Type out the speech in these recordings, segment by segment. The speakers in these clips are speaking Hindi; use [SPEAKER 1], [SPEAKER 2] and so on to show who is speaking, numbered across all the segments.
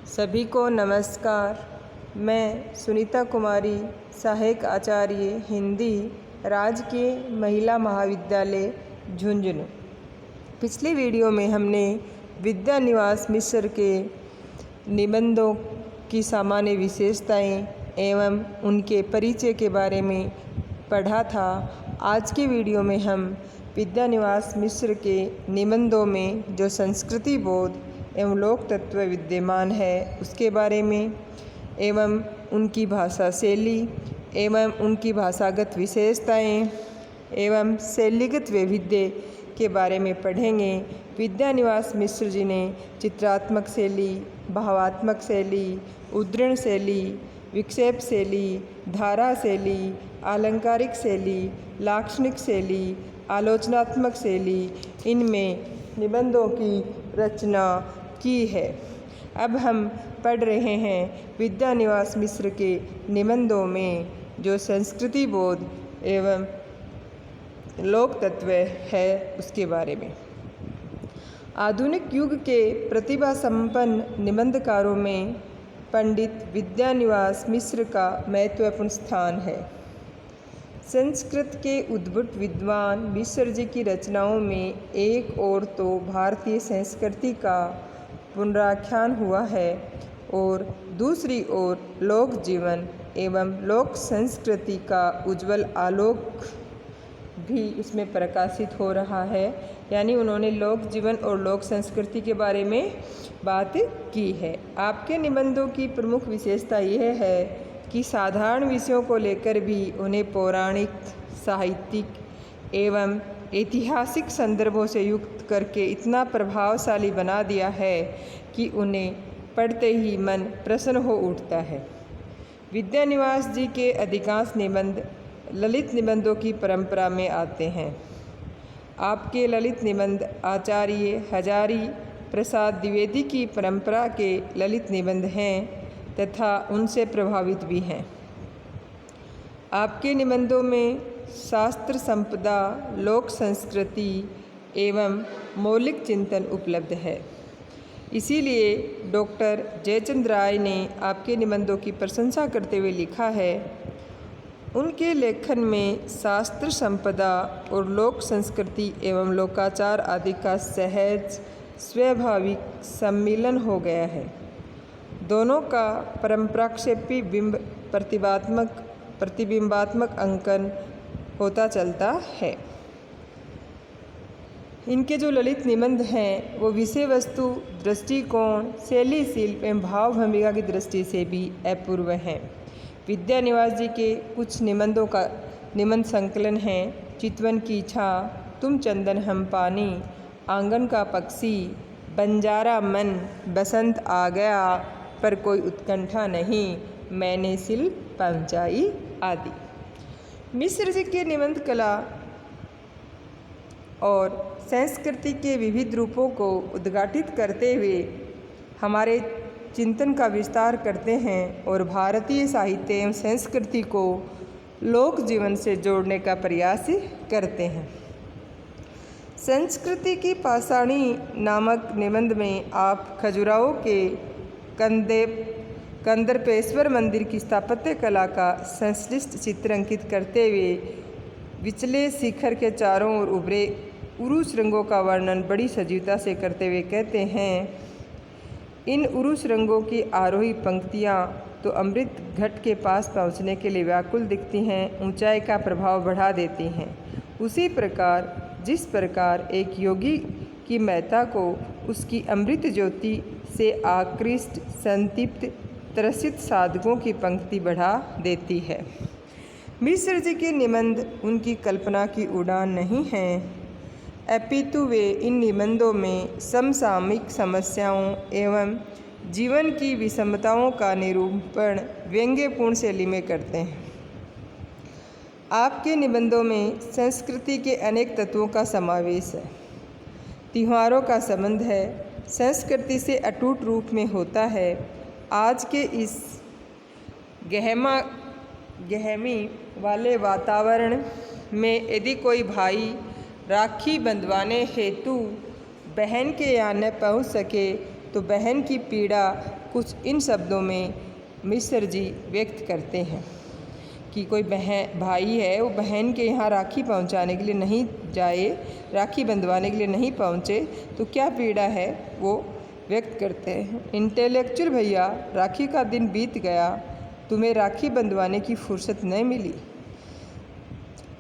[SPEAKER 1] सभी को नमस्कार। मैं सुनीता कुमारी, सहायक आचार्य हिंदी, राजकीय महिला महाविद्यालय झुंझुनू। पिछले वीडियो में हमने विद्यानिवास मिश्र के निबंधों की सामान्य विशेषताएं एवं उनके परिचय के बारे में पढ़ा था। आज के वीडियो में हम विद्यानिवास मिश्र के निबंधों में जो संस्कृति बोध एवं लोक तत्व विद्यमान है उसके बारे में एवं उनकी भाषा शैली एवं उनकी भाषागत विशेषताएं एवं शैलीगत वैविध्य के बारे में पढ़ेंगे। विद्यानिवास मिश्र जी ने चित्रात्मक शैली, भावात्मक शैली, उद्धरण शैली, विक्षेप शैली, धारा शैली, आलंकारिक शैली, लाक्षणिक शैली, आलोचनात्मक शैली, इनमें निबंधों की रचना की है। अब हम पढ़ रहे हैं विद्यानिवास मिश्र के निबंधों में जो संस्कृति बोध एवं लोक तत्व है उसके बारे में। आधुनिक युग के प्रतिभा संपन्न निबंधकारों में पंडित विद्यानिवास मिश्र का महत्वपूर्ण स्थान है। संस्कृत के उद्भूत विद्वान मिश्र जी की रचनाओं में एक ओर तो भारतीय संस्कृति का पुनराख्यान हुआ है और दूसरी ओर लोक जीवन एवं लोक संस्कृति का उज्जवल आलोक भी इसमें प्रकाशित हो रहा है। यानी उन्होंने लोक जीवन और लोक संस्कृति के बारे में बात की है। आपके निबंधों की प्रमुख विशेषता यह है कि साधारण विषयों को लेकर भी उन्हें पौराणिक, साहित्यिक एवं ऐतिहासिक संदर्भों से युक्त करके इतना प्रभावशाली बना दिया है कि उन्हें पढ़ते ही मन प्रसन्न हो उठता है। विद्यानिवास जी के अधिकांश निबंध ललित निबंधों की परंपरा में आते हैं। आपके ललित निबंध आचार्य हजारी प्रसाद द्विवेदी की परंपरा के ललित निबंध हैं तथा उनसे प्रभावित भी हैं। आपके निबंधों में शास्त्र संपदा, लोक संस्कृति एवं मौलिक चिंतन उपलब्ध है। इसीलिए डॉक्टर जयचंद राय ने आपके निबंधों की प्रशंसा करते हुए लिखा है, उनके लेखन में शास्त्र संपदा और लोक संस्कृति एवं लोकाचार आदि का सहज स्वाभाविक सम्मिलन हो गया है। दोनों का परंपराक्षेपी बिंब प्रतिबिंबात्मक अंकन होता चलता है। इनके जो ललित निबंध हैं वो विषय वस्तु, दृष्टिकोण, शैली, शिल्प एवं भाव भूमिका की दृष्टि से भी अपूर्व हैं। विद्यानिवास जी के कुछ निबंधों का निबंध संकलन हैं। चितवन की छाँ, तुम चंदन हम पानी, आंगन का पक्षी, बंजारा मन, बसंत आ गया पर कोई उत्कंठा नहीं, मैंने सिल पहुँचाई आदि। मिश्र जी के निबंध कला और संस्कृति के विविध रूपों को उद्घाटित करते हुए हमारे चिंतन का विस्तार करते हैं और भारतीय साहित्य एवं संस्कृति को लोक जीवन से जोड़ने का प्रयास करते हैं। संस्कृति की पाषाणी नामक निबंध में आप खजुराहो के कंदर्पेश्वर मंदिर की स्थापत्य कला का संश्लिष्ट चित्र अंकित करते हुए विचले शिखर के चारों ओर उभरे उरुस रंगों का वर्णन बड़ी सजीवता से करते हुए कहते हैं, इन उरुस रंगों की आरोही पंक्तियाँ तो अमृत घट के पास पहुँचने के लिए व्याकुल दिखती हैं, ऊंचाई का प्रभाव बढ़ा देती हैं। उसी प्रकार जिस प्रकार एक योगी की महत्ता को उसकी अमृत ज्योति से आकृष्ट, संतृप्त, त्रसित साधकों की पंक्ति बढ़ा देती है। मिश्र जी के निबंध उनकी कल्पना की उड़ान नहीं हैं, अपितु वे इन निबंधों में समसामयिक समस्याओं एवं जीवन की विषमताओं का निरूपण व्यंग्यपूर्ण शैली में करते हैं। आपके निबंधों में संस्कृति के अनेक तत्वों का समावेश है। त्योहारों का संबंध है, संस्कृति से अटूट रूप में होता है। आज के इस गहमी वाले वातावरण में यदि कोई भाई राखी बंधवाने हेतु बहन के यहाँ न पहुँच सके तो बहन की पीड़ा कुछ इन शब्दों में मिश्र जी व्यक्त करते हैं कि कोई भाई है, वो बहन के यहाँ राखी पहुँचाने के लिए नहीं जाए, राखी बंधवाने के लिए नहीं पहुँचे तो क्या पीड़ा है वो व्यक्त करते हैं। इंटेलेक्चुअल भैया, राखी का दिन बीत गया, तुम्हें राखी बंधवाने की फुर्सत नहीं मिली,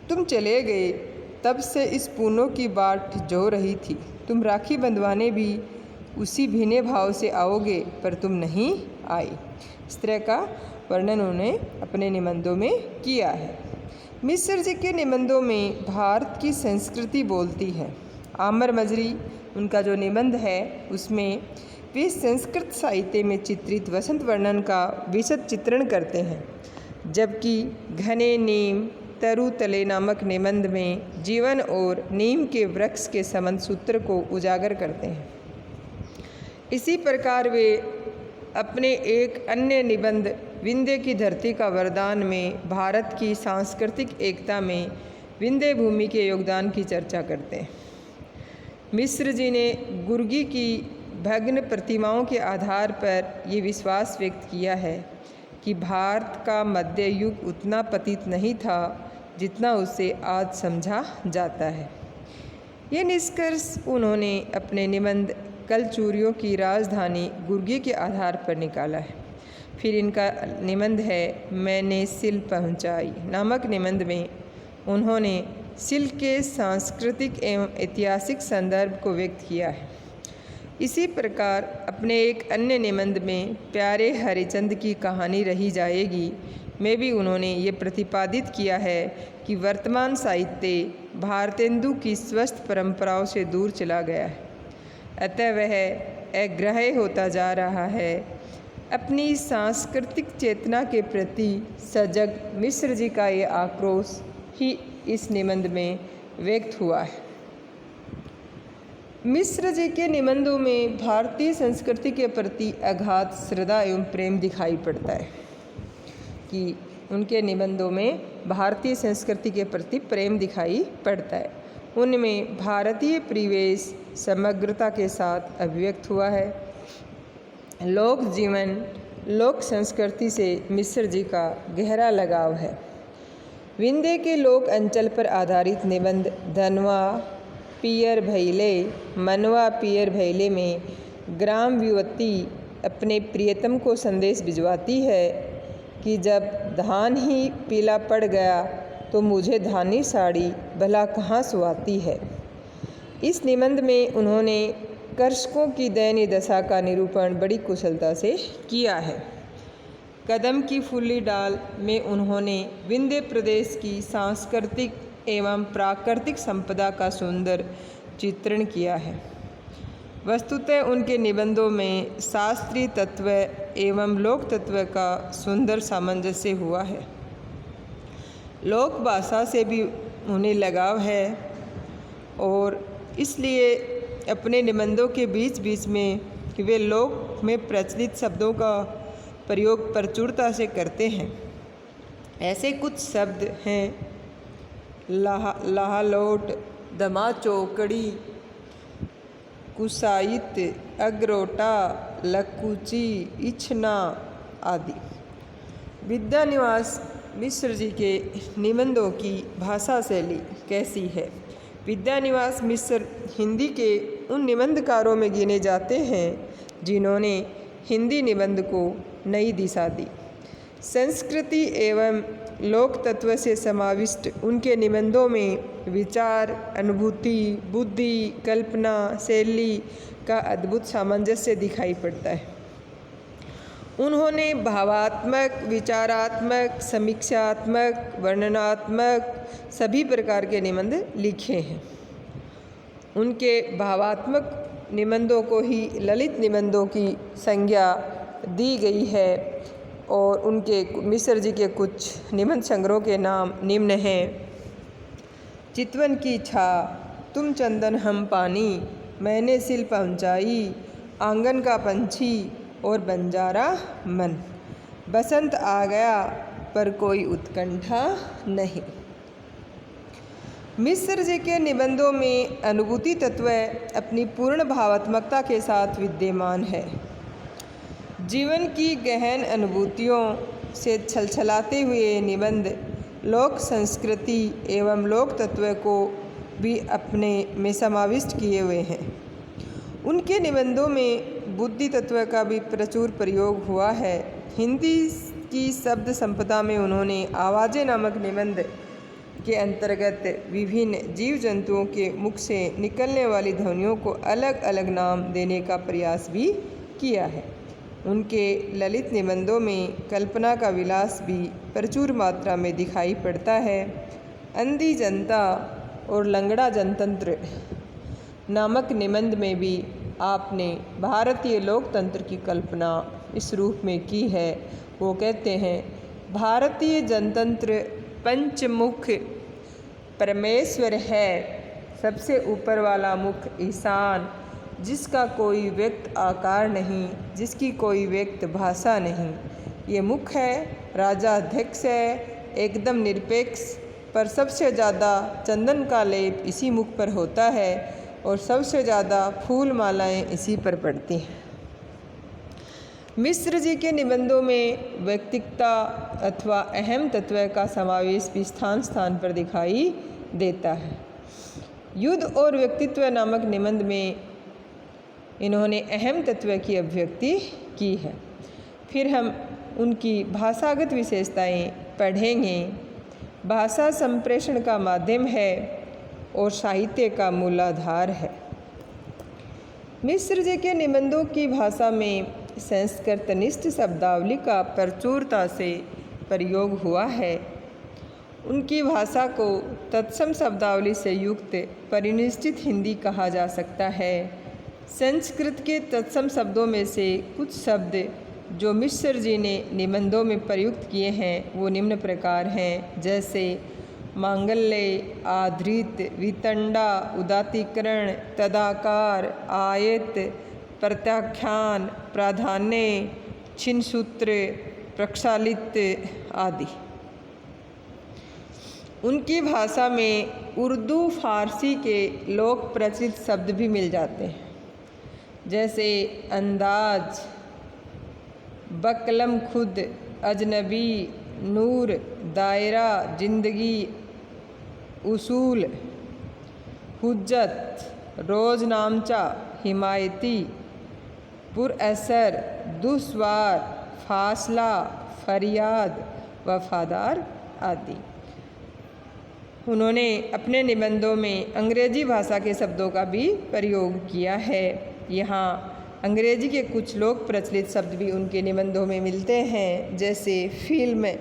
[SPEAKER 1] तुम चले गए, तब से इस पूनों की बाट जो रही थी, तुम राखी बंधवाने भी उसी भीने भाव से आओगे, पर तुम नहीं आए। इस तरह का वर्णन उन्होंने अपने निबंधों में किया है। मिश्र जी के निबंधों में भारत की संस्कृति बोलती है। आमर मजरी उनका जो निबंध है उसमें वे संस्कृत साहित्य में चित्रित वसंत वर्णन का विशद चित्रण करते हैं, जबकि घने नीम तरु तले नामक निबंध में जीवन और नीम के वृक्ष के संबंध सूत्र को उजागर करते हैं। इसी प्रकार वे अपने एक अन्य निबंध विंध्य की धरती का वरदान में भारत की सांस्कृतिक एकता में विंध्य भूमि के योगदान की चर्चा करते हैं। मिश्र जी ने गुर्गी की भग्न प्रतिमाओं के आधार पर ये विश्वास व्यक्त किया है कि भारत का मध्य युग उतना पतित नहीं था जितना उसे आज समझा जाता है। ये निष्कर्ष उन्होंने अपने निबंध कलचूरियों की राजधानी गुर्गी के आधार पर निकाला है। फिर इनका निबंध है मैंने सिल पहुंचाई नामक निबंध में उन्होंने सिल के सांस्कृतिक एवं ऐतिहासिक संदर्भ को व्यक्त किया है। इसी प्रकार अपने एक अन्य निबंध में प्यारे हरिचंद की कहानी रही जाएगी में भी उन्होंने ये प्रतिपादित किया है कि वर्तमान साहित्य भारतेंदु की स्वस्थ परंपराओं से दूर चला गया है, अतः वह अग्राह्य होता जा रहा है। अपनी सांस्कृतिक चेतना के प्रति सजग मिश्र जी का ये आक्रोश ही इस निबंध में व्यक्त हुआ है। मिश्र जी के निबंधों में भारतीय संस्कृति के प्रति अगाध श्रद्धा एवं प्रेम दिखाई पड़ता है कि उनके निबंधों में भारतीय संस्कृति के प्रति प्रेम दिखाई पड़ता है। उनमें भारतीय परिवेश समग्रता के साथ अभिव्यक्त हुआ है। लोक जीवन लोक संस्कृति से मिश्र जी का गहरा लगाव है। विंध्य के लोक अंचल पर आधारित निबंध धनवा पियर भैले मनवा पियर भैले में ग्राम युवती अपने प्रियतम को संदेश भिजवाती है कि जब धान ही पीला पड़ गया तो मुझे धानी साड़ी भला कहाँ सुहाती है। इस निबंध में उन्होंने कृषकों की दयनीय दशा का निरूपण बड़ी कुशलता से किया है। कदम की फूली डाल में उन्होंने विंध्य प्रदेश की सांस्कृतिक एवं प्राकृतिक संपदा का सुंदर चित्रण किया है। वस्तुतः उनके निबंधों में शास्त्रीय तत्व एवं लोक तत्व का सुंदर सामंजस्य हुआ है। लोक भाषा से भी उन्हें लगाव है और इसलिए अपने निबंधों के बीच बीच में वे लोक में प्रचलित शब्दों का प्रयोग प्रचुरता से करते हैं। ऐसे कुछ शब्द हैं लाहलोट, दमा चौकड़ी, कुसाइत, अगरोटा, लकुची, इछना आदि। विद्यानिवास मिश्र जी के निबंधों की भाषा शैली कैसी है? विद्यानिवास मिश्र हिंदी के उन निबंधकारों में गिने जाते हैं जिन्होंने हिंदी निबंध को नई दिशा दी। संस्कृति एवं लोक तत्व से समाविष्ट उनके निबंधों में विचार, अनुभूति, बुद्धि, कल्पना, शैली का अद्भुत सामंजस्य दिखाई पड़ता है। उन्होंने भावात्मक, विचारात्मक, समीक्षात्मक, वर्णनात्मक सभी प्रकार के निबंध लिखे हैं। उनके भावात्मक निबंधों को ही ललित निबंधों की संज्ञा दी गई है और उनके मिश्र जी के कुछ निबंध संग्रहों के नाम निम्न हैं। चितवन की छा, तुम चंदन हम पानी, मैंने सिल पहुँचाई, आंगन का पंछी और बंजारा मन, बसंत आ गया पर कोई उत्कंठा नहीं। मिश्र जी के निबंधों में अनुभूति तत्व अपनी पूर्ण भावात्मकता के साथ विद्यमान है। जीवन की गहन अनुभूतियों से छलछलाते हुए निबंध लोक संस्कृति एवं लोक तत्व को भी अपने में समाविष्ट किए हुए हैं। उनके निबंधों में बुद्धि तत्व का भी प्रचुर प्रयोग हुआ है। हिंदी की शब्द संपदा में उन्होंने आवाज़ें नामक निबंध के अंतर्गत विभिन्न जीव जंतुओं के मुख से निकलने वाली ध्वनियों को अलग अलग नाम देने का प्रयास भी किया है। उनके ललित निबंधों में कल्पना का विलास भी प्रचुर मात्रा में दिखाई पड़ता है। अंधी जनता और लंगड़ा जनतंत्र नामक निबंध में भी आपने भारतीय लोकतंत्र की कल्पना इस रूप में की है। वो कहते हैं, भारतीय जनतंत्र पंचमुख परमेश्वर है, सबसे ऊपर वाला मुख ईशान, जिसका कोई व्यक्त आकार नहीं, जिसकी कोई व्यक्त भाषा नहीं। ये मुख है, राजा अध्यक्ष है, एकदम निरपेक्ष, पर सबसे ज़्यादा चंदन का लेप इसी मुख पर होता है और सबसे ज़्यादा फूल मालाएँ इसी पर पड़ती हैं। मिश्र जी के निबंधों में व्यक्तिकता अथवा अहम तत्व का समावेश भी स्थान स्थान पर दिखाई देता है। युद्ध और व्यक्तित्व नामक निबंध में इन्होंने अहम तत्व की अभिव्यक्ति की है। फिर हम उनकी भाषागत विशेषताएं पढ़ेंगे। भाषा संप्रेषण का माध्यम है और साहित्य का मूलाधार है। मिश्र जी के निबंधों की भाषा में संस्कृतनिष्ठ शब्दावली का प्रचुरता से प्रयोग हुआ है। उनकी भाषा को तत्सम शब्दावली से युक्त परिनिष्ठित हिंदी कहा जा सकता है। संस्कृत के तत्सम शब्दों में से कुछ शब्द जो मिश्र जी ने निबंधों में प्रयुक्त किए हैं वो निम्न प्रकार हैं, जैसे मांगल्य, आधृत, वितंडा, उदात्तीकरण, तदाकार, आयत, प्रत्याख्यान, प्राधान्य, छिन्नसूत्र, प्रक्षालित आदि। उनकी भाषा में उर्दू फारसी के लोक प्रचलित शब्द भी मिल जाते हैं, जैसे अंदाज, बकलम खुद, अजनबी, नूर, दायरा, जिंदगी, उसूल, हुज्जत, रोज़नामचा, हिमायती, पुरअसर, दुश्वार, फासला, फरियाद, वफादार आदि। उन्होंने अपने निबंधों में अंग्रेजी भाषा के शब्दों का भी प्रयोग किया है। यहाँ अंग्रेजी के कुछ लोक प्रचलित शब्द भी उनके निबंधों में मिलते हैं, जैसे film,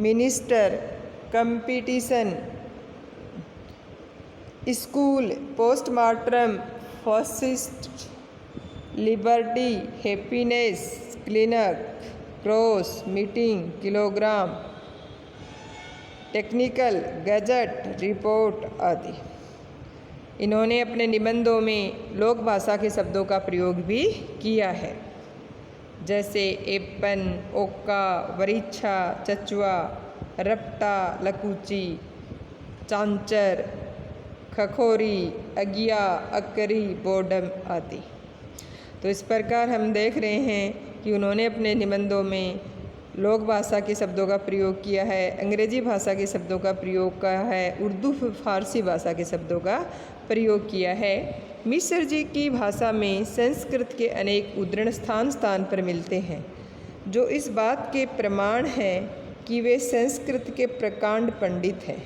[SPEAKER 1] minister, competition, school, postmortem, fascist, liberty, happiness, clinic, cross, meeting, kilogram, technical, gazette, report आदि। इन्होंने अपने निबंधों में लोक भाषा के शब्दों का प्रयोग भी किया है, जैसे एपन, ओक्का, वरीच्छा, चचुआ, रपटा, लकूची, चांचर, खखोरी, अगिया, अकरी, बोडम आदि। तो इस प्रकार हम देख रहे हैं कि उन्होंने अपने निबंधों में लोक भाषा के शब्दों का प्रयोग किया है, अंग्रेजी भाषा के शब्दों का प्रयोग किया है, उर्दू फारसी भाषा के शब्दों का प्रयोग किया है। मिश्र जी की भाषा में संस्कृत के अनेक उद्धरण स्थान स्थान पर मिलते हैं, जो इस बात के प्रमाण हैं कि वे संस्कृत के प्रकांड पंडित हैं।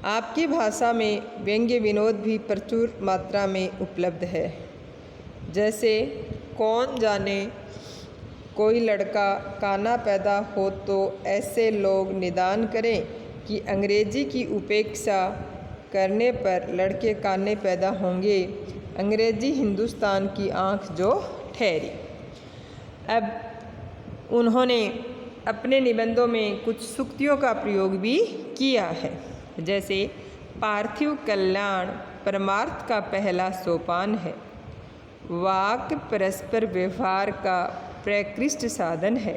[SPEAKER 1] आपकी भाषा में व्यंग्य विनोद भी प्रचुर मात्रा में उपलब्ध है, जैसे कौन जाने कोई लड़का काना पैदा हो तो ऐसे लोग निदान करें कि अंग्रेजी की उपेक्षा करने पर लड़के काने पैदा होंगे, अंग्रेजी हिंदुस्तान की आँख जो ठहरी। अब उन्होंने अपने निबंधों में कुछ सूक्तियों का प्रयोग भी किया है, जैसे पार्थिव कल्याण परमार्थ का पहला सोपान है, वाक परस्पर व्यवहार का प्रकृष्ट साधन है,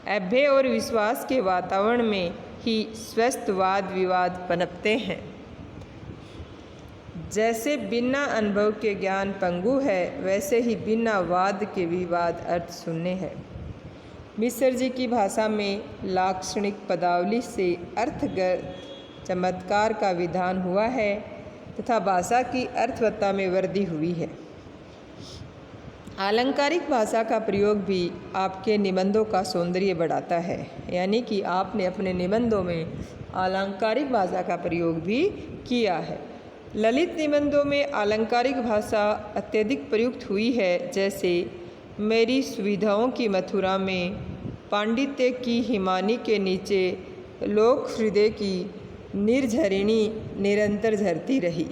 [SPEAKER 1] अभय और विश्वास के वातावरण में ही स्वस्थ वाद विवाद पनपते हैं। जैसे बिना अनुभव के ज्ञान पंगु है, वैसे ही बिना वाद के विवाद अर्थ शून्य है। मिश्र जी की भाषा में लाक्षणिक पदावली से अर्थगत चमत्कार का विधान हुआ है तथा भाषा की अर्थवत्ता में वृद्धि हुई है। आलंकारिक भाषा का प्रयोग भी आपके निबंधों का सौंदर्य बढ़ाता है, यानी कि आपने अपने निबंधों में आलंकारिक भाषा का प्रयोग भी किया है। ललित निबंधों में आलंकारिक भाषा अत्यधिक प्रयुक्त हुई है, जैसे मेरी सुविधाओं की मथुरा में पांडित्य की हिमानी के नीचे लोक हृदय की निर्झरिणी निरंतर झरती रही।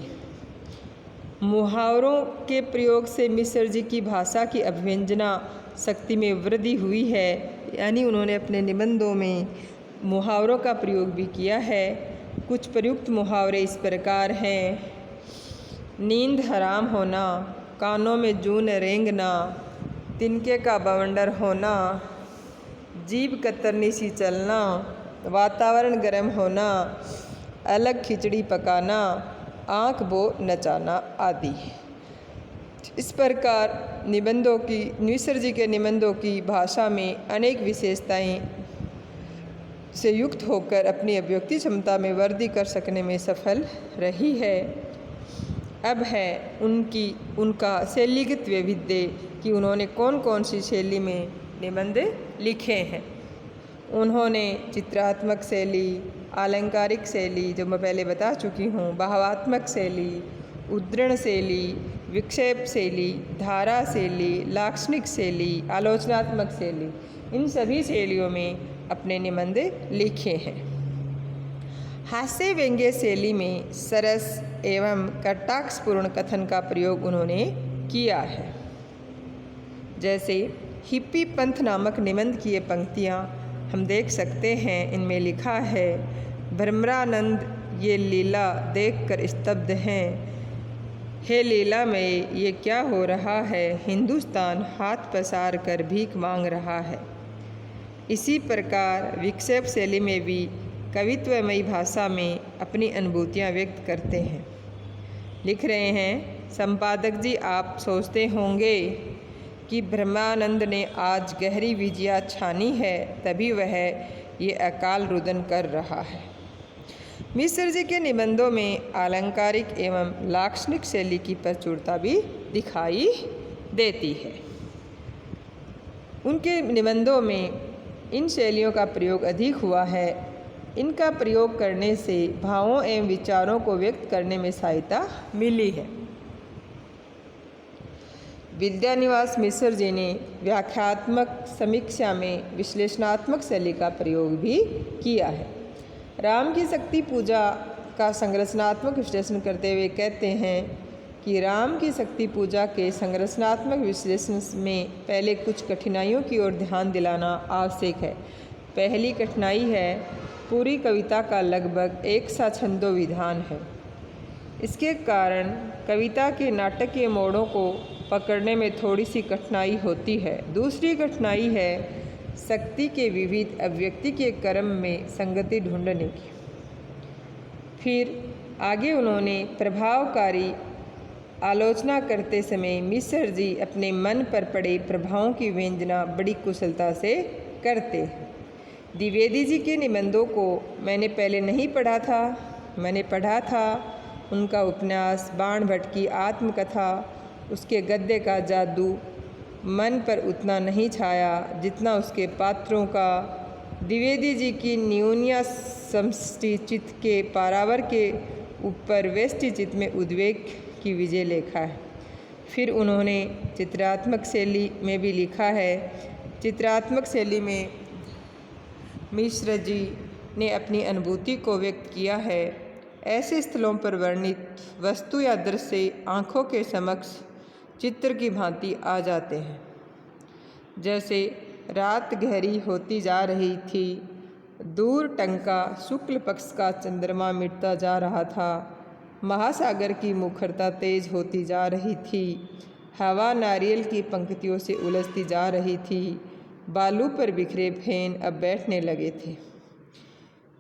[SPEAKER 1] मुहावरों के प्रयोग से मिश्र जी की भाषा की अभिव्यंजना शक्ति में वृद्धि हुई है, यानी उन्होंने अपने निबंधों में मुहावरों का प्रयोग भी किया है। कुछ प्रयुक्त मुहावरे इस प्रकार हैं: नींद हराम होना, कानों में जून रेंगना, तिनके का बवंडर होना, जीभ कतरनी सी चलना, वातावरण गर्म होना, अलग खिचड़ी पकाना, आँख बो नचाना आदि। इस प्रकार मिश्र जी के निबंधों की भाषा में अनेक विशेषताएं से युक्त होकर अपनी अभिव्यक्ति क्षमता में वृद्धि कर सकने में सफल रही है। अब है उनका शैलीगत वैविध्य कि उन्होंने कौन कौन सी शैली में निबंध लिखे हैं। उन्होंने चित्रात्मक शैली, आलंकारिक शैली जो मैं पहले बता चुकी हूँ, भावात्मक शैली, उद्धरण शैली, विक्षेप शैली, धारा शैली, लाक्षणिक शैली, आलोचनात्मक शैली, इन सभी शैलियों में अपने निबंध लिखे हैं। हास्य व्यंग्य शैली में सरस एवं कटाक्षपूर्ण कथन का प्रयोग उन्होंने किया है। जैसे हिप्पी पंथ नामक निबंध की ये पंक्तियाँ हम देख सकते हैं। इनमें लिखा है: भ्रमरानंद ये लीला देखकर स्तब्ध हैं, हे लीला में ये क्या हो रहा है, हिंदुस्तान हाथ पसार कर भीख मांग रहा है। इसी प्रकार विक्षेप शैली में भी कवित्वमयी भाषा में अपनी अनुभूतियाँ व्यक्त करते हैं। लिख रहे हैं: संपादक जी, आप सोचते होंगे कि ब्रह्मानंद ने आज गहरी विजया छानी है, तभी वह ये अकाल रुदन कर रहा है। मिश्र जी के निबंधों में आलंकारिक एवं लाक्षणिक शैली की प्रचुरता भी दिखाई देती है। उनके निबंधों में इन शैलियों का प्रयोग अधिक हुआ है। इनका प्रयोग करने से भावों एवं विचारों को व्यक्त करने में सहायता मिली है। विद्यानिवास मिश्र जी ने व्याख्यात्मक समीक्षा में विश्लेषणात्मक शैली का प्रयोग भी किया है। राम की शक्ति पूजा का संरचनात्मक विश्लेषण करते हुए कहते हैं कि राम की शक्ति पूजा के संरचनात्मक विश्लेषण में पहले कुछ कठिनाइयों की ओर ध्यान दिलाना आवश्यक है। पहली कठिनाई है, पूरी कविता का लगभग एक सा छंदो विधान है। इसके कारण कविता के नाटकीय मोड़ों को पकड़ने में थोड़ी सी कठिनाई होती है। दूसरी कठिनाई है शक्ति के विविध अभिव्यक्ति के क्रम में संगति ढूंढने की। फिर आगे उन्होंने प्रभावकारी आलोचना करते समय मिश्र जी अपने मन पर पड़े प्रभावों की व्यंजना बड़ी कुशलता से करते हैं। द्विवेदी जी के निबंधों को मैंने पहले नहीं पढ़ा था, मैंने पढ़ा था उनका उपन्यास बाण भट्ट की आत्मकथा। उसके गद्य का जादू मन पर उतना नहीं छाया जितना उसके पात्रों का। द्विवेदी जी की न्यूनिया समष्टि चित्त के पारावर के ऊपर व्यष्टि चित्त में उद्वेग की विजय लिखा है। फिर उन्होंने चित्रात्मक शैली में भी लिखा है। चित्रात्मक शैली में मिश्र जी ने अपनी अनुभूति को व्यक्त किया है। ऐसे स्थलों पर वर्णित वस्तु या दृश्य आँखों के समक्ष चित्र की भांति आ जाते हैं। जैसे रात गहरी होती जा रही थी, दूर टंका शुक्ल पक्ष का चंद्रमा मिटता जा रहा था, महासागर की मुखरता तेज होती जा रही थी, हवा नारियल की पंक्तियों से उलझती जा रही थी, बालू पर बिखरे फेन अब बैठने लगे थे।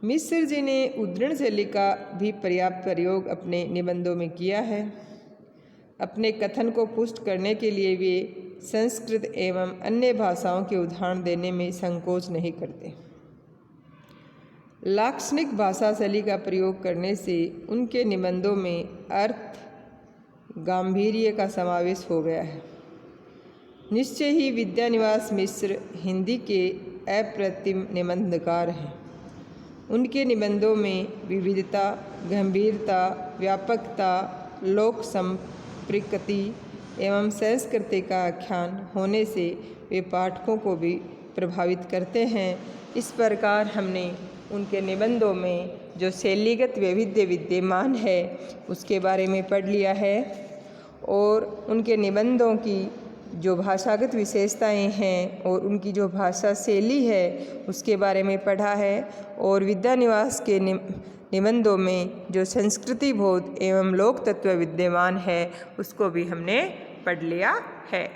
[SPEAKER 1] मिश्र जी ने उद्धरण शैली का भी पर्याप्त प्रयोग अपने निबंधों में किया है। अपने कथन को पुष्ट करने के लिए वे संस्कृत एवं अन्य भाषाओं के उदाहरण देने में संकोच नहीं करते। लाक्षणिक भाषा शैली का प्रयोग करने से उनके निबंधों में अर्थ गांधीर्य का समावेश हो गया है। निश्चय ही विद्यानिवास मिश्र हिंदी के अप्रतिम निबंधकार हैं। उनके निबंधों में विविधता, गंभीरता, व्यापकता, लोक संप्रकृति एवं संस्कृति का आख्यान होने से वे पाठकों को भी प्रभावित करते हैं। इस प्रकार हमने उनके निबंधों में जो शैलीगत वैविध्य विद्यमान है उसके बारे में पढ़ लिया है और उनके निबंधों की जो भाषागत विशेषताएं हैं और उनकी जो भाषा शैली है उसके बारे में पढ़ा है और विद्यानिवास के निबंधों में जो संस्कृति बोध एवं लोक तत्व विद्यमान है उसको भी हमने पढ़ लिया है।